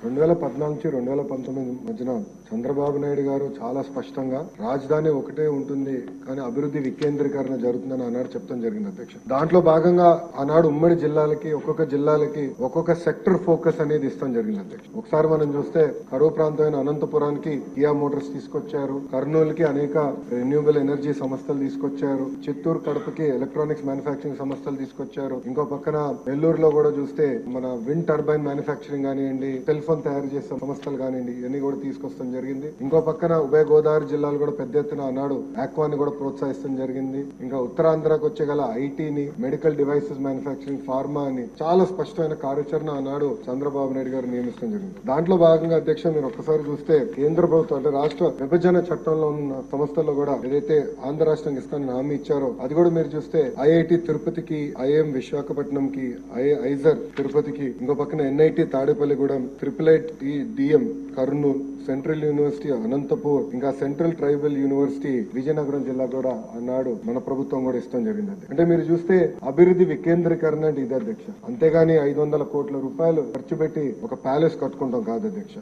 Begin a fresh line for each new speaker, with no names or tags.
2014 నుంచి 2019 మధ్యన చంద్రబాబు నాయుడు గారు చాలా స్పష్టంగా రాజధాని ఒకటే ఉంటుంది కానీ అభివృద్ధి వికేంద్రీకరణ జరుగుతుందని ఆనాడు చెప్తాం జరిగింది అధ్యక్ష. దాంట్లో భాగంగా ఆనాడు ఉమ్మడి జిల్లాలకి ఒక్కొక్క సెక్టర్ ఫోకస్ అనేది ఇస్తాం జరిగింది అధ్యక్ష. ఒకసారి మనం చూస్తే కరువు ప్రాంతమైన అనంతపురానికి కియా మోటార్స్ తీసుకొచ్చారు, కర్నూలుకి అనేక రెన్యూబుల్ ఎనర్జీ సంస్థలు తీసుకొచ్చారు, చిత్తూరు కడపకి ఎలక్ట్రానిక్స్ మ్యానుఫాక్చరింగ్ సంస్థలు తీసుకొచ్చారు. ఇంకో పక్కన నెల్లూరులో కూడా చూస్తే మన విండ్ టర్బైన్ మ్యానుఫాక్చరింగ్ కానివ్వండి, సెల్ ఫోన్ తయారు చేసే సంస్థలు కానివ్వండి, ఇవన్నీ కూడా తీసుకొస్తాం జరిగింది. ఇంకో పక్కన ఉభయ గోదావరి జిల్లాలు కూడా పెద్ద ఎత్తున ఆనాడు ఆక్వాని కూడా ప్రోత్సహిస్తాం జరిగింది. ఇంకా ఉత్తరాంధ్రకు వచ్చే గల ఐటీని, మెడికల్ డివైసెస్ మ్యానుఫాక్చరింగ్, ఫార్మా అని చాలా స్పష్టమైన కార్యాచరణ ఆనాడు చంద్రబాబు నాయుడు గారు నియమిస్తాం జరిగింది. దాంట్లో భాగంగా అధ్యక్ష మీరు ఒక్కసారి చూస్తే కేంద్ర ప్రభుత్వం అంటే రాష్ట్ర విభజన చట్టంలో ఉన్న సంస్థల్లో కూడా ఏదైతే ఆంధ్ర రాష్ట్రానికి ఇస్తానని హామీ ఇచ్చారో అది కూడా మీరు చూస్తే ఐఐటి తిరుపతికి, ఐఎం విశాఖపట్నంకి, ఐజర్ తిరుపతికి, ఇంకో పక్కన NIT Tadepalligudem, IIIT Kurnool, central university Anantapur, ఇంకా సెంట్రల్ ట్రైబల్ యూనివర్సిటీ విజయనగరం జిల్లా కూడా అన్నాడు మన ప్రభుత్వం కూడా ఇష్టం జరిగింది. అంటే మీరు చూస్తే అభివృద్ధి వికేంద్రీకరణ అంటే ఇదే అధ్యక్ష. అంతేగాని 500 కోట్ల రూపాయలు ఖర్చు పెట్టి ఒక ప్యాలెస్ కట్టుకుంటాం కాదు అధ్యక్ష.